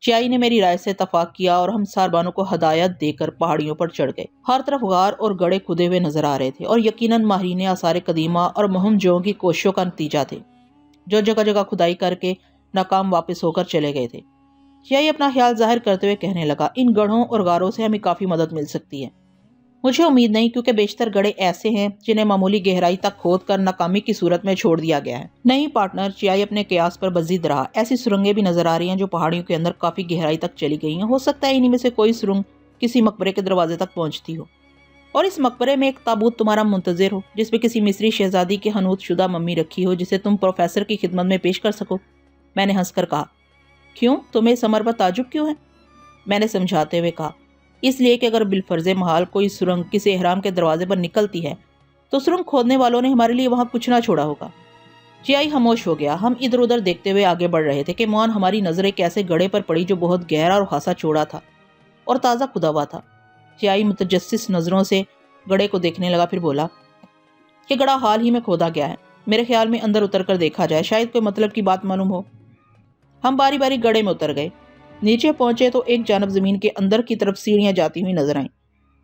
چیائی نے میری رائے سے اتفاق کیا اور ہم ساربانوں کو ہدایت دے کر پہاڑیوں پر چڑھ گئے۔ ہر طرف غار اور گڑھے کھدے ہوئے نظر آ رہے تھے اور یقیناً ماہرین آثار قدیمہ اور مہم جوؤں کی کوششوں کا نتیجہ تھے، جو جگہ جگہ کھدائی کر کے ناکام واپس ہو کر چلے گئے تھے۔ چیائی اپنا خیال ظاہر کرتے ہوئے کہنے لگا، ان گڑھوں اور غاروں سے ہمیں کافی مدد مل سکتی ہے۔ مجھے امید نہیں، کیونکہ بیشتر گڑھے ایسے ہیں جنہیں معمولی گہرائی تک کھود کر ناکامی کی صورت میں چھوڑ دیا گیا ہے۔ نہیں پارٹنر، چیائی اپنے قیاس پر بزید رہا، ایسی سرنگیں بھی نظر آ رہی ہیں جو پہاڑیوں کے اندر کافی گہرائی تک چلی گئی ہیں۔ ہو سکتا ہے انہی میں سے کوئی سرنگ کسی مقبرے کے دروازے تک پہنچتی ہو، اور اس مقبرے میں ایک تابوت تمہارا منتظر ہو جس پہ کسی مصری شہزادی کی حنوط شدہ ممی رکھی ہو، جسے تم پروفیسر کی خدمت میں پیش کر سکو۔ میں نے ہنس کر کہا، کیوں، تمہیں اس امر پر تعجب کیوں ہے؟ میں نے سمجھاتے ہوئے کہا، اس لیے کہ اگر بالفرض محال کوئی سرنگ کسی احرام کے دروازے پر نکلتی ہے تو سرنگ کھودنے والوں نے ہمارے لیے وہاں کچھ نہ چھوڑا ہوگا۔ چیائی خاموش ہو گیا۔ ہم ادھر ادھر دیکھتے ہوئے آگے بڑھ رہے تھے کہ موان ہماری نظر ایک ایسے گڑھے پر پڑی جو بہت گہرا اور خاصا چوڑا تھا اور تازہ کھدا ہوا تھا۔ چیائی متجسس نظروں سے گڑھے کو دیکھنے لگا، پھر بولا کہ گڑھا حال ہی میں کھودا گیا ہے، میرے خیال میں اندر اتر کر دیکھا جائے، شاید کوئی مطلب کی بات معلوم ہو۔ ہم باری باری گڑھے میں اتر گئے۔ نیچے پہنچے تو ایک جانب زمین کے اندر کی طرف سیڑھیاں جاتی ہوئی نظر آئیں۔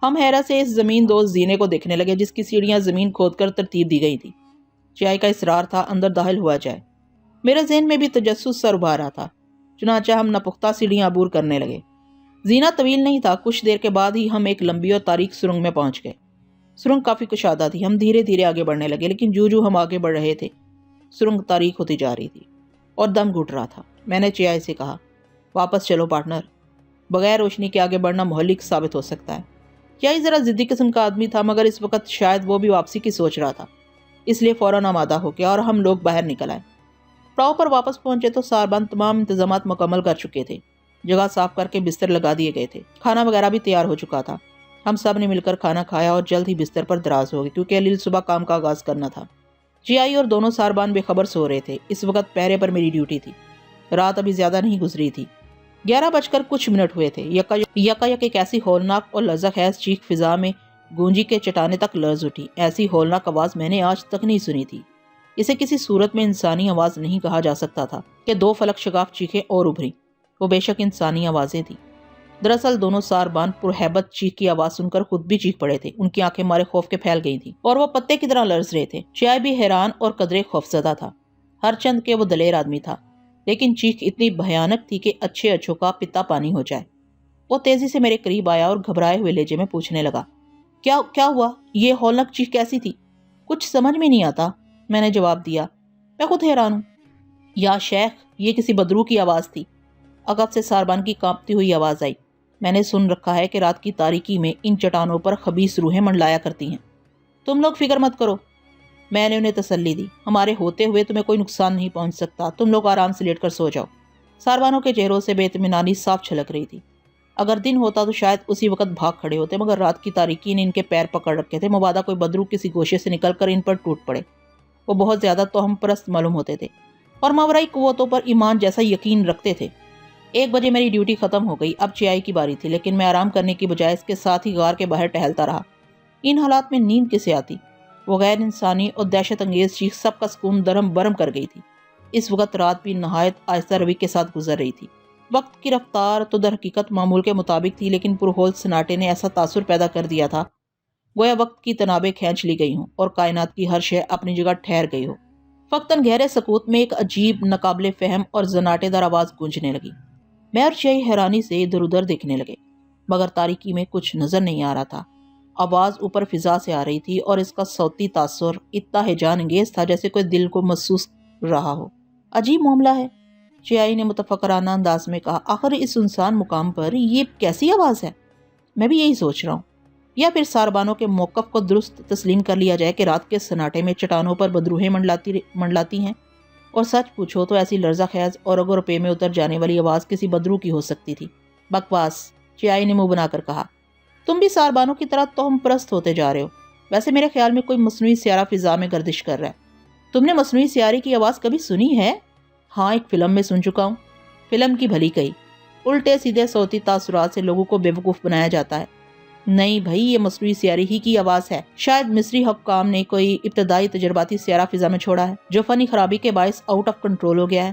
ہم حیرت سے اس زمین دوز زینے کو دیکھنے لگے جس کی سیڑھیاں زمین کھود کر ترتیب دی گئی تھی۔ چیائی کا اصرار تھا اندر داخل ہوا جائے۔ میرے ذہن میں بھی تجسس سر ابھار رہا تھا، چنانچہ ہم ناپختہ سیڑھیاں عبور کرنے لگے۔ زینہ طویل نہیں تھا، کچھ دیر کے بعد ہی ہم ایک لمبی اور تاریک سرنگ میں پہنچ گئے۔ سرنگ کافی کشادہ تھی، ہم دھیرے دھیرے آگے بڑھنے لگے، لیکن جو ہم آگے بڑھ رہے تھے سرنگ تاریک ہوتی جا رہی تھی اور دم گھٹ رہا تھا۔ میں نے چیائی سے کہا، واپس چلو پارٹنر، بغیر روشنی کے آگے بڑھنا مہلک ثابت ہو سکتا ہے۔ چیائی ذرا ضدی قسم کا آدمی تھا، مگر اس وقت شاید وہ بھی واپسی کی سوچ رہا تھا، اس لیے فوراً آمادہ ہو گیا اور ہم لوگ باہر نکل آئے۔ پڑاؤ پر واپس پہنچے تو ساربان تمام انتظامات مکمل کر چکے تھے، جگہ صاف کر کے بستر لگا دیے گئے تھے، کھانا وغیرہ بھی تیار ہو چکا تھا۔ ہم سب نے مل کر کھانا کھایا اور جلد ہی بستر پر دراز ہو گئے، کیونکہ علیل صبح کام کا آغاز کرنا تھا۔ چیائی اور دونوں ساربان بے خبر سو رہے تھے۔ اس وقت پہرے پر میری ڈیوٹی تھی۔ رات ابھی زیادہ نہیں گزری تھی، 11 بج کر کچھ منٹ ہوئے تھے۔ یکا یک ایک ایسی ہولناک اور لرزہ خیز چیخ فضا میں گونجی کے چٹانیں تک لرز اٹھی۔ ایسی ہولناک آواز میں نے آج تک نہیں سنی تھی۔ اسے کسی صورت میں انسانی آواز نہیں کہا جا سکتا تھا کہ دو فلک شگاف چیخیں اور ابھری۔ وہ بے شک انسانی آوازیں تھیں۔ دراصل دونوں ساربان پرہیبت چیخ کی آواز سن کر خود بھی چیخ پڑے تھے۔ ان کی آنکھیں مارے خوف کے پھیل گئی تھیں اور وہ پتے کی طرح لرز رہے تھے۔ چیائی بھی حیران اور قدرے خوفزدہ تھا، ہر چند کہ وہ دلیر آدمی تھا، لیکن چیخ اتنی بھیانک تھی کہ اچھے اچھوں کا پتا پانی ہو جائے۔ وہ تیزی سے میرے قریب آیا اور گھبرائے ہوئے لہجے میں پوچھنے لگا، کیا ہوا؟ یہ ہولناک چیخ کیسی تھی؟ کچھ سمجھ میں نہیں آتا، میں نے جواب دیا۔ میں خود حیران ہوں۔ یا شیخ، یہ کسی بدرو کی آواز تھی۔ عقب سے ساربان کی کانپتی ہوئی آواز آئی، میں نے سن رکھا ہے کہ رات کی تاریکی میں ان چٹانوں پر خبیث روحیں منڈلایا کرتی ہیں۔ تم لوگ فکر مت کرو، میں نے انہیں تسلی دی، ہمارے ہوتے ہوئے تمہیں کوئی نقصان نہیں پہنچ سکتا، تم لوگ آرام سے لیٹ کر سو جاؤ۔ ساربانوں کے چہروں سے بے اطمینانی صاف چھلک رہی تھی۔ اگر دن ہوتا تو شاید اسی وقت بھاگ کھڑے ہوتے، مگر رات کی تاریکی نے ان کے پیر پکڑ رکھے تھے، مبادا کوئی بدرو کسی گوشے سے نکل کر ان پر ٹوٹ پڑے۔ وہ بہت زیادہ توہم پرست معلوم ہوتے تھے اور ماورائی قوتوں پر ایمان جیسا یقین رکھتے تھے۔ 1 بجے میری ڈیوٹی ختم ہو گئی، اب چیائی کی باری تھی، لیکن میں آرام کرنے کی بجائے اس کے ساتھ ہی غار کے باہر ٹہلتا رہا۔ ان حالات میں نیند کسے آتی؟ وہ غیر انسانی اور دہشت انگیز چیخ سب کا سکون درہم برہم کر گئی تھی۔ اس وقت رات بھی نہایت آہستہ روی کے ساتھ گزر رہی تھی۔ وقت کی رفتار تو در حقیقت معمول کے مطابق تھی، لیکن پرہول سناٹے نے ایسا تاثر پیدا کر دیا تھا گویا وقت کی تنابیں کھینچ لی گئی ہوں اور کائنات کی ہر شے اپنی جگہ ٹھہر گئی ہو۔ فقطاً گہرے سکوت میں ایک عجیب، ناقابل فہم اور زناٹے دار آواز گونجنے لگی۔ میں اور چیائی حیرانی سے ادھر ادھر دیکھنے لگے، مگر تاریکی میں کچھ نظر نہیں آ رہا تھا۔ آواز اوپر فضا سے آ رہی تھی اور اس کا صوتی تاثر اتنا ہیجان انگیز تھا جیسے کوئی دل کو محسوس رہا ہو۔ عجیب معاملہ ہے، چیائی نے متفکرانہ انداز میں کہا، آخر اس سنسان مقام پر یہ کیسی آواز ہے؟ میں بھی یہی سوچ رہا ہوں۔ یا پھر ساربانوں کے موقف کو درست تسلیم کر لیا جائے کہ رات کے سناٹے میں چٹانوں پر بدروہیں منڈلاتی ہیں، اور سچ پوچھو تو ایسی لرزہ خیز اور رگ و روپے میں اتر جانے والی آواز کسی بدرو کی ہو سکتی تھی۔ بکواس، چیائی نے منہ بنا کر کہا، تم بھی ساربانوں کی طرح توہم پرست ہوتے جا رہے ہو۔ ویسے میرے خیال میں کوئی مصنوعی سیارہ فضا میں گردش کر رہا ہے۔ تم نے مصنوعی سیارے کی آواز کبھی سنی ہے؟ ہاں، ایک فلم میں سن چکا ہوں۔ فلم کی بھلی کہی، الٹے سیدھے صوتی تاثرات سے لوگوں کو بیوقوف بنایا جاتا ہے۔ نہیں بھائی، یہ مصنوعی سیارے ہی کی آواز ہے۔ شاید مصری حکام نے کوئی ابتدائی تجرباتی سیارہ فضا میں چھوڑا ہے جو فنی خرابی کے باعث آؤٹ آف کنٹرول ہو گیا ہے۔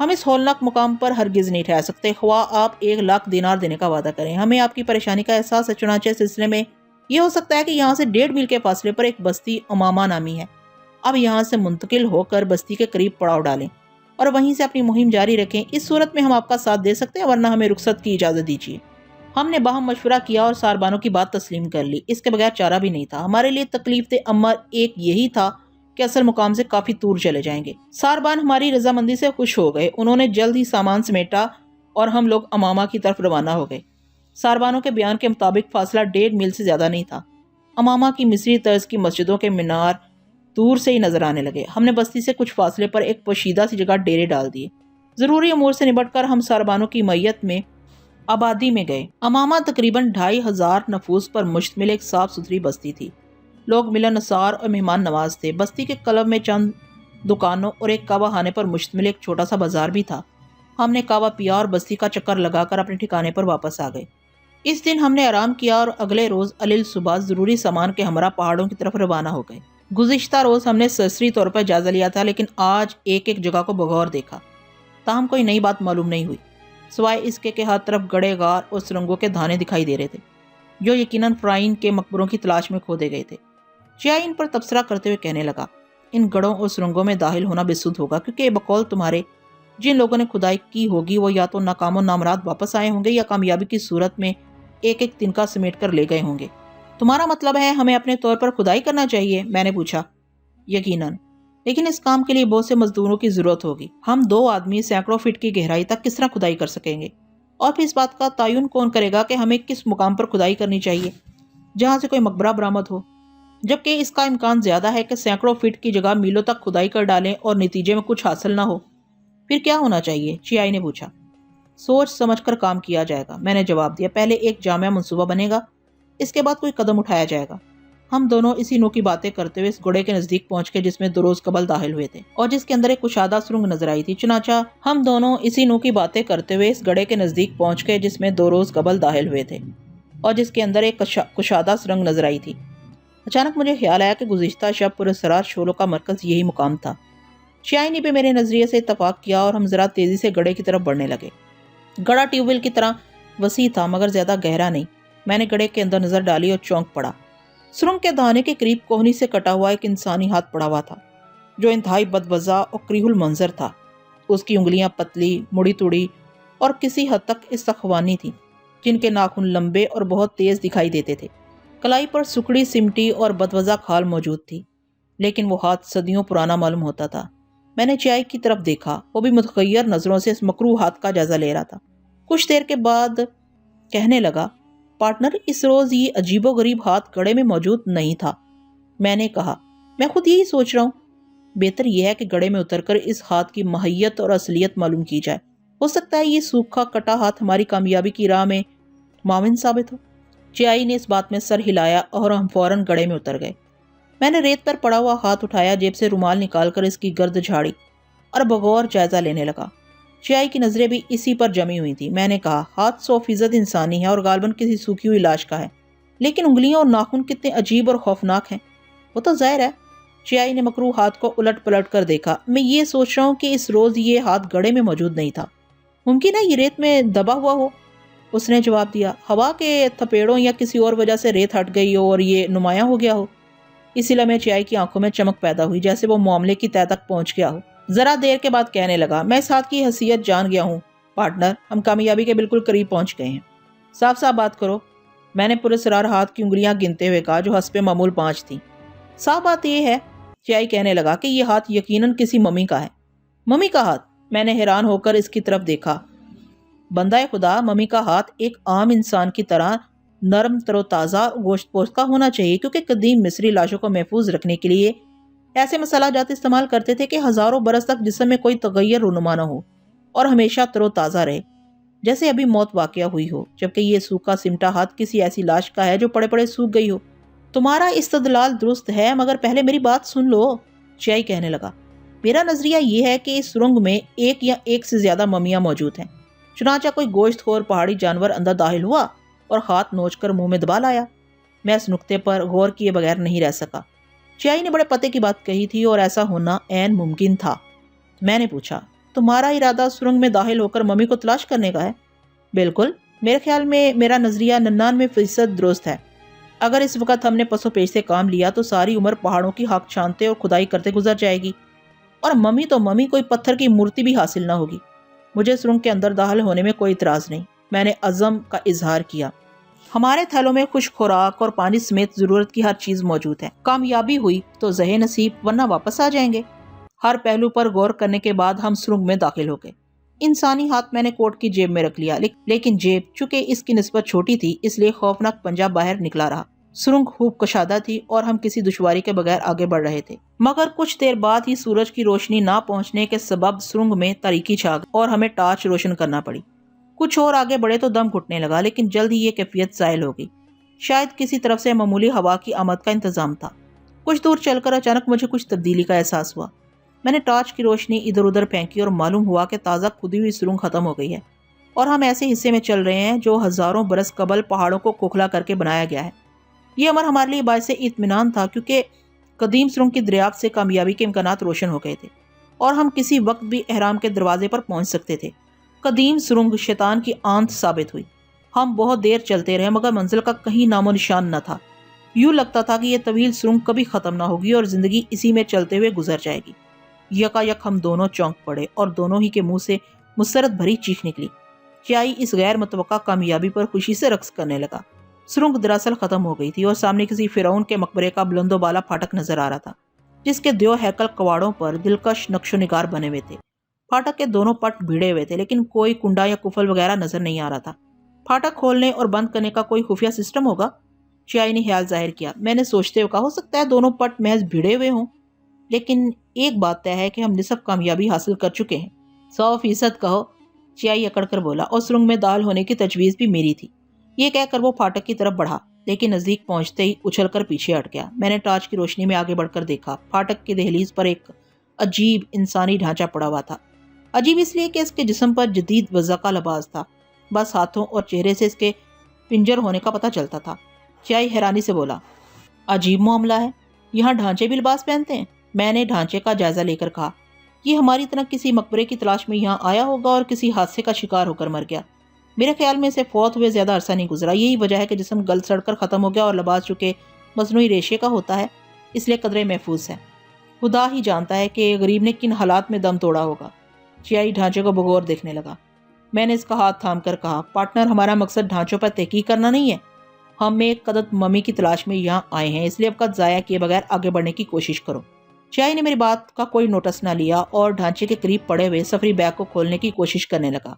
ہم اس ہولناک مقام پر ہرگز نہیں ٹھہر سکتے، خواہ آپ 1,00,000 دینار دینے کا وعدہ کریں۔ ہمیں آپ کی پریشانی کا احساس ہے، چنانچہ اس سلسلے میں یہ ہو سکتا ہے کہ یہاں سے 1.5 میل کے فاصلے پر ایک بستی امامہ نامی ہے۔ اب یہاں سے منتقل ہو کر بستی کے قریب پڑاؤ ڈالیں اور وہیں سے اپنی مہم جاری رکھیں۔ اس صورت میں ہم آپ کا ساتھ دے سکتے ہیں، ورنہ ہمیں رخصت کی اجازت دیجیے۔ ہم نے باہم مشورہ کیا اور ساربانوں کی بات تسلیم کر لی۔ اس کے بغیر چارہ بھی نہیں تھا۔ ہمارے لیے تکلیف دہ امر ایک یہی تھا کہ اصل مقام سے کافی دور چلے جائیں گے۔ ساربان ہماری رضامندی سے خوش ہو گئے۔ انہوں نے جلد ہی سامان سمیٹا اور ہم لوگ امامہ کی طرف روانہ ہو گئے۔ ساربانوں کے بیان کے مطابق فاصلہ 1.5 میل سے زیادہ نہیں تھا۔ امامہ کی مصری طرز کی مسجدوں کے مینار دور سے ہی نظر آنے لگے۔ ہم نے بستی سے کچھ فاصلے پر ایک پوشیدہ سی جگہ ڈیرے ڈال دیے۔ ضروری امور سے نبٹ کر ہم ساربانوں کی معیت میں آبادی میں گئے۔ امامہ تقریباً 2,500 نفوس پر مشتمل ایک صاف ستھری بستی تھی۔ لوگ ملنسار اور مہمان نواز تھے۔ بستی کے قلب میں چند دکانوں اور ایک کعبہ خانے پر مشتمل ایک چھوٹا سا بازار بھی تھا۔ ہم نے کعبہ پیا اور بستی کا چکر لگا کر اپنے ٹھکانے پر واپس آ گئے۔ اس دن ہم نے آرام کیا اور اگلے روز علیل صبح ضروری سامان کے ہمراہ پہاڑوں کی طرف روانہ ہو گئے۔ گزشتہ روز ہم نے سرسری طور پر جائزہ لیا تھا، لیکن آج ایک ایک جگہ کو بغور دیکھا۔ تاہم کوئی نئی بات معلوم نہیں ہوئی، سوائے اس کے کہ ہر طرف گڑے غار اور سرنگوں کے دھانے دکھائی دے رہے تھے، جو یقیناً فرعون کے مقبروں کی تلاش میں کھودے گئے تھے۔ چیا ان پر تبصرہ کرتے ہوئے کہنے لگا، ان گڑوں اور سرنگوں میں داخل ہونا بے سود ہوگا، کیونکہ بقول تمہارے جن لوگوں نے کھدائی کی ہوگی وہ یا تو ناکام و نامراد واپس آئے ہوں گے یا کامیابی کی صورت میں ایک ایک تنکا سمیٹ کر لے گئے ہوں گے۔ تمہارا مطلب ہے ہمیں اپنے طور پر کھدائی کرنا چاہیے؟ میں نے پوچھا۔ یقیناً، لیکن اس کام کے لیے بہت سے مزدوروں کی ضرورت ہوگی۔ ہم 2 آدمی سینکڑوں فٹ کی گہرائی تک کس طرح کھدائی کر سکیں گے؟ اور پھر اس بات کا تعین کون کرے گا کہ ہمیں کس مقام پر کھدائی کرنی چاہیے جہاں سے کوئی مقبرہ برآمد ہو، جبکہ اس کا امکان زیادہ ہے کہ سینکڑوں فٹ کی جگہ میلوں تک کھدائی کر ڈالیں اور نتیجے میں کچھ حاصل نہ ہو۔ پھر کیا ہونا چاہیے؟ چیائی نے پوچھا۔ سوچ سمجھ کر کام کیا جائے گا، میں نے جواب دیا۔ پہلے ایک جامع منصوبہ بنے گا، اس کے بعد کوئی قدم اٹھایا جائے گا۔ ہم دونوں اسی نو کی باتیں کرتے ہوئے اس گڑے کے نزدیک پہنچ کے جس میں 2 روز قبل داخل ہوئے تھے اور جس کے اندر ایک کشادہ سرنگ نظر آئی تھی۔ چنانچہ ہم دونوں اسی نو کی باتیں کرتے ہوئے اس گڑے کے نزدیک پہنچ کے جس میں 2 روز قبل داخل ہوئے تھے اور جس کے اندر ایک کشادہ سرنگ نظر آئی تھی۔ اچانک مجھے خیال آیا کہ گزشتہ شب پراسرار شعلوں کا مرکز یہی مقام تھا۔ چیائی نے بھی میرے نظریے سے اتفاق کیا اور ہم ذرا تیزی سے گڑے کی طرف بڑھنے لگے۔ گڑا ٹیوب ویل کی طرح وسیع تھا مگر زیادہ گہرا نہیں۔ میں نے گڑے کے اندر نظر ڈالی اور چونک پڑا۔ سرنگ کے دہانے کے قریب کوہنی سے کٹا ہوا ایک انسانی ہاتھ پڑا ہوا تھا، جو انتہائی بدوضع اور کریہ المنظر تھا۔ اس کی انگلیاں پتلی، مڑی توڑی اور کسی حد تک استخوانی تھیں، جن کے ناخن لمبے اور بہت تیز دکھائی دیتے تھے۔ کلائی پر سکڑی سمٹی اور بدوضع کھال موجود تھی، لیکن وہ ہاتھ صدیوں پرانا معلوم ہوتا تھا۔ میں نے چیائی کی طرف دیکھا، وہ بھی متغیر نظروں سے اس مکروہ ہاتھ کا جائزہ لے رہا تھا۔ کچھ دیر کے بعد کہنے لگا، پارٹنر، اس روز یہ عجیب و غریب ہاتھ گڑے میں موجود نہیں تھا۔ میں نے کہا، میں خود یہی سوچ رہا ہوں۔ بہتر یہ ہے کہ گڑے میں اتر کر اس ہاتھ کی ماہیت اور اصلیت معلوم کی جائے۔ ہو سکتا ہے یہ سوکھا کٹا ہاتھ ہماری کامیابی کی راہ میں معاون ثابت ہو۔ چیائی نے اس بات میں سر ہلایا اور ہم فوراً گڑے میں اتر گئے۔ میں نے ریت پر پڑا ہوا ہاتھ اٹھایا، جیب سے رومال نکال کر اس کی گرد جھاڑی اور بغور جائزہ لینے لگا۔ چیائی کی نظریں بھی اسی پر جمی ہوئی تھی۔ میں نے کہا، ہاتھ 100% انسانی ہے اور غالباً کسی سوکھی ہوئی لاش کا ہے، لیکن انگلیاں اور ناخن کتنے عجیب اور خوفناک ہیں۔ وہ تو ظاہر ہے۔ چیائی نے مکروہ ہاتھ کو الٹ پلٹ کر دیکھا۔ میں یہ سوچ رہا ہوں کہ اس روز یہ ہاتھ گڑے میں موجود نہیں تھا۔ ممکن ہے یہ ریت میں دبا ہوا ہو، اس نے جواب دیا۔ ہوا کے تھپیڑوں یا کسی اور وجہ سے ریت ہٹ گئی ہو اور یہ نمایاں ہو گیا ہو۔ اسی لمحے چیائی کی آنکھوں میں چمک پیدا ہوئی، جیسے وہ معاملے کی تہہ تک پہنچ گیا ہو۔ ذرا دیر کے بعد کہنے لگا، میں اس ہاتھ کی حیثیت جان گیا ہوں پارٹنر، ہم کامیابی کے بالکل قریب پہنچ گئے ہیں۔ صاف صاف بات کرو، میں نے پراسرار ہاتھ کی انگلیاں گنتے ہوئے کہا، جو حسب معمول 5 تھیں۔ صاف بات یہ ہے، چیائی کہنے لگا، کہ یہ ہاتھ یقیناً کسی ممی کا ہے۔ ممی کا ہاتھ؟ میں نے حیران ہو کر اس کی طرف دیکھا۔ بندہ خدا، ممی کا ہاتھ ایک عام انسان کی طرح نرم تر و تازہ گوشت پوست کا ہونا چاہیے، کیونکہ قدیم مصری لاشوں کو محفوظ رکھنے کے لیے ایسے مسالہ جات استعمال کرتے تھے کہ ہزاروں برس تک جسم میں کوئی تغیر رونما نہ ہو اور ہمیشہ تر و تازہ رہے، جیسے ابھی موت واقع ہوئی ہو، جبکہ یہ سوکھا سمٹا ہاتھ کسی ایسی لاش کا ہے جو پڑے پڑے سوکھ گئی ہو۔ تمہارا استدلال درست ہے، مگر پہلے میری بات سن لو، چیائی کہنے لگا۔ میرا نظریہ یہ ہے کہ اس سرنگ میں ایک یا ایک سے زیادہ ممیاں موجود ہیں۔ چنانچہ کوئی گوشت خور پہاڑی جانور اندر داخل ہوا اور ہاتھ نوچ کر منہ میں دبا لایا۔ میں اس نقطے پر غور کیے بغیر نہیں رہ سکا۔ چیائی نے بڑے پتے کی بات کہی تھی اور ایسا ہونا عین ممکن تھا۔ میں نے پوچھا، تمہارا ارادہ سرنگ میں داخل ہو کر ممی کو تلاش کرنے کا ہے؟ بالکل، میرے خیال میں میرا نظریہ 99% درست ہے۔ اگر اس وقت ہم نے پسو پیش سے کام لیا تو ساری عمر پہاڑوں کی حق چھانتے اور کھدائی کرتے گزر جائے گی، اور ممی کوئی پتھر کی مورتی بھی حاصل نہ ہوگی۔ مجھے سرنگ کے اندر داخل ہونے میں کوئی اعتراض نہیں، میں نے عزم کا اظہار کیا۔ ہمارے تھیلوں میں خشک خوراک اور پانی سمیت ضرورت کی ہر چیز موجود ہے۔ کامیابی ہوئی تو زہ نصیب، ورنہ واپس آ جائیں گے۔ ہر پہلو پر غور کرنے کے بعد ہم سرنگ میں داخل ہو گئے۔ انسانی ہاتھ میں نے کوٹ کی جیب میں رکھ لیا، لیکن جیب چونکہ اس کی نسبت چھوٹی تھی اس لیے خوفناک پنجہ باہر نکلا رہا۔ سرنگ خوب کشادہ تھی اور ہم کسی دشواری کے بغیر آگے بڑھ رہے تھے، مگر کچھ دیر بعد ہی سورج کی روشنی نہ پہنچنے کے سبب سرنگ میں تاریکی چھا گئی اور ہمیں ٹارچ روشن کرنا پڑی۔ کچھ اور آگے بڑھے تو دم گھٹنے لگا، لیکن جلد ہی یہ کیفیت زائل ہو گئی۔ شاید کسی طرف سے معمولی ہوا کی آمد کا انتظام تھا۔ کچھ دور چل کر اچانک مجھے کچھ تبدیلی کا احساس ہوا۔ میں نے ٹارچ کی روشنی ادھر ادھر پھینکی اور معلوم ہوا کہ تازہ کھدی ہوئی سرنگ ختم ہو گئی ہے، اور ہم ایسے حصے میں چل رہے ہیں جو ہزاروں برس قبل پہاڑوں کو کھوکھلا کر کے بنایا گیا ہے۔ یہ امر ہمارے لیے باعث اطمینان تھا، کیونکہ قدیم سرنگ کی دریافت سے کامیابی کے امکانات روشن ہو گئے تھے، اور ہم کسی وقت بھی احرام کے دروازے پر پہنچ سکتے تھے۔ قدیم سرنگ شیطان کی آنت ثابت ہوئی۔ ہم بہت دیر چلتے رہے، مگر منزل کا کہیں نام و نشان نہ تھا۔ یوں لگتا تھا کہ یہ طویل سرنگ کبھی ختم نہ ہوگی اور زندگی اسی میں چلتے ہوئے گزر جائے گی۔ یکا یک ہم دونوں چونک پڑے اور دونوں ہی کے منہ سے مسرت بھری چیخ نکلی۔ چیائی اس غیر متوقع کامیابی پر خوشی سے رقص کرنے لگا۔ سرنگ دراصل ختم ہو گئی تھی اور سامنے کسی فرعون کے مقبرے کا بلند و بالا پھاٹک نظر آ رہا تھا، جس کے دیو ہیکل کواڑوں پر دلکش نقش و نگار بنے ہوئے تھے۔ پھاٹک کے دونوں پٹ بھیڑے ہوئے تھے، لیکن کوئی کنڈا یا کفل وغیرہ نظر نہیں آ رہا تھا۔ پھاٹک کھولنے اور بند کرنے کا کوئی خفیہ سسٹم ہوگا؟ چیائی نے خیال ظاہر کیا۔ میں نے سوچتے ہوئے کہا، ہو سکتا ہے دونوں پٹ محض بھیڑے ہوئے ہوں، لیکن ایک بات طے ہے کہ ہم نصف کامیابی حاصل کر چکے ہیں۔ 100% کہو، چیائی اکڑ کر بولا، اور سرنگ میں داخل ہونے کی تجویز بھی میری تھی۔ یہ کہہ کر وہ پھاٹک کی طرف بڑھا، لیکن نزدیک پہنچتے ہی اچھل کر پیچھے ہٹ گیا۔ میں نے ٹارچ کی روشنی میں آگے بڑھ کر دیکھا۔ پھاٹک کی دہلیز پر ایک عجیب انسانی ڈھانچہ پڑا ہوا تھا۔ عجیب اس لیے کہ اس کے جسم پر جدید وضع کا لباس تھا، بس ہاتھوں اور چہرے سے اس کے پنجر ہونے کا پتہ چلتا تھا۔ چیائی حیرانی سے بولا، عجیب معاملہ ہے، یہاں ڈھانچے بھی لباس پہنتے ہیں؟ میں نے ڈھانچے کا جائزہ لے کر کہا، یہ ہماری طرح کسی مقبرے کی تلاش میں یہاں آیا ہوگا اور کسی حادثے کا شکار ہو کر مر گیا۔ میرے خیال میں اسے فوت ہوئے زیادہ عرصہ نہیں گزرا، یہی وجہ ہے کہ جسم گل سڑ کر ختم ہو گیا اور لباس چونکہ مصنوعی ریشے کا ہوتا ہے اس لیے قدرے محفوظ ہے۔ خدا ہی جانتا ہے کہ غریب نے کن حالات میں دم توڑا ہوگا۔ چیائی ڈھانچے کو بغور دیکھنے لگا۔ میں نے اس کا ہاتھ تھام کر کہا، پارٹنر، ہمارا مقصد ڈھانچوں پر تحقیق کرنا نہیں ہے، ہم ایک قدت ممی کی تلاش میں یہاں آئے ہیں، اس لیے وقت ضائع کیے بغیر آگے بڑھنے کی کوشش کرو۔ چیائی نے میری بات کا کوئی نوٹس نہ لیا اور ڈھانچے کے قریب پڑے ہوئے سفری بیگ کو کھولنے کی کوشش کرنے لگا۔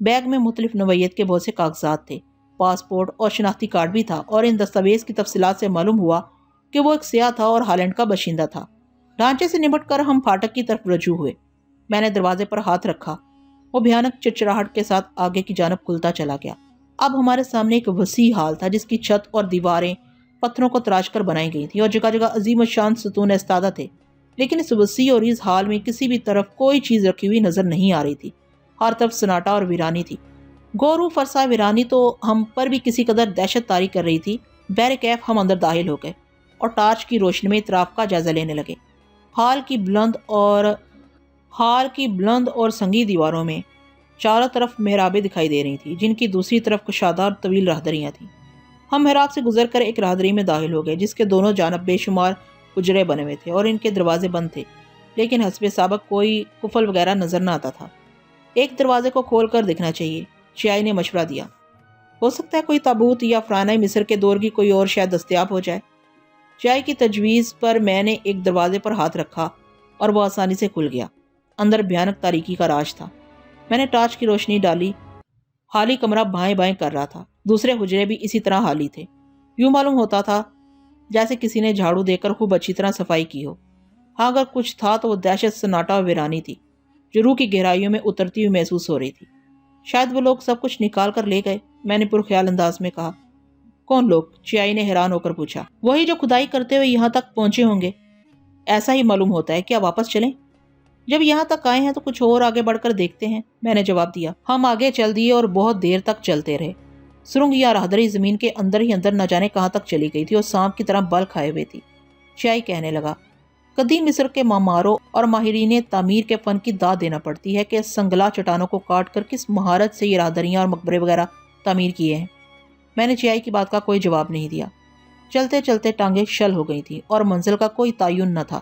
بیگ میں مختلف نوعیت کے بہت سے کاغذات تھے، پاسپورٹ اور شناختی کارڈ بھی تھا، اور ان دستاویز کی تفصیلات سے معلوم ہوا کہ وہ ایک سیاح تھا اور ہالینڈ کا باشندہ تھا۔ ڈھانچے سے نمٹ کر ہم پھاٹک کی طرف رجوع ہوئے۔ میں نے دروازے پر ہاتھ رکھا، وہ بھیانک چرچراہٹ کے ساتھ آگے کی جانب کھلتا چلا گیا۔ اب ہمارے سامنے ایک وسیع ہال تھا، جس کی چھت اور دیواریں پتھروں کو تراش کر بنائی گئی تھیں اور جگہ جگہ عظیم الشان ستون ایستادہ تھے، لیکن اس وسیع اور اس حال میں کسی بھی طرف کوئی چیز رکھی ہوئی نظر نہیں آ رہی تھی۔ ہر طرف سناٹا اور ویرانی تھی۔ گورو فرسا ویرانی تو ہم پر بھی کسی قدر دہشت طاری کر رہی تھی۔ بہرکیف ہم اندر داخل ہو گئے اور ٹارچ کی روشنی میں اطراف کا جائزہ لینے لگے۔ ہال کی بلند اور سنگی دیواروں میں چاروں طرف محرابیں دکھائی دے رہی تھی، جن کی دوسری طرف کشادہ اور طویل راہدریاں تھیں۔ ہم محراب سے گزر کر ایک راہدری میں داخل ہو گئے، جس کے دونوں جانب بے شمار حجرے بنے ہوئے تھے اور ان کے دروازے بند تھے، لیکن حسب سابق کوئی قفل وغیرہ نظر نہ آتا تھا۔ ایک دروازے کو کھول کر دیکھنا چاہیے، چیائی نے مشورہ دیا۔ ہو سکتا ہے کوئی تابوت یا فرانہ مصر کے دور کی کوئی اور شاید دستیاب ہو جائے۔ چیائی کی تجویز پر میں نے ایک دروازے پر ہاتھ رکھا اور وہ آسانی سے کھل گیا۔ اندر بھیانک تاریکی کا راج تھا۔ میں نے ٹارچ کی روشنی ڈالی۔ خالی کمرہ بائیں بائیں کر رہا تھا، دوسرے حجرے بھی اسی طرح خالی تھے۔ یوں معلوم ہوتا تھا جیسے کسی نے جھاڑو دے کر خوب اچھی طرح صفائی کی ہو۔ ہاں اگر کچھ تھا تو وہ دہشت، سناٹا اور ویرانی تھی، جو روح کی گہرائیوں میں اترتی ہوئی محسوس ہو رہی تھی۔ شاید وہ لوگ سب کچھ نکال کر لے گئے، میں نے پرخیال انداز میں کہا۔ کون لوگ؟ چیائی نے حیران ہو کر پوچھا۔ وہی جو کھدائی کرتے ہوئے یہاں تک پہنچے ہوں گے۔ ایسا ہی معلوم ہوتا ہے، کیا واپس چلیں؟ جب یہاں تک آئے ہیں تو کچھ اور آگے بڑھ کر دیکھتے ہیں، میں نے جواب دیا۔ ہم آگے چل دیے اور بہت دیر تک چلتے رہے۔ سرنگ یا راہدری زمین کے اندر ہی اندر نہ جانے کہاں تک چلی گئی تھی اور سانپ کی طرح بل کھائے ہوئے تھی۔ چیائی کہنے لگا، قدیم مصر کے معماروں اور ماہرین تعمیر کے فن کی داد دینا پڑتی ہے کہ سنگلا چٹانوں کو کاٹ کر کس مہارت سے یہ رہداریاں اور مقبرے وغیرہ تعمیر کیے ہیں۔ میں نے چیائی کی بات کا کوئی جواب نہیں دیا۔ چلتے چلتے ٹانگیں شل ہو گئی تھیں اور منزل کا کوئی تعین نہ تھا۔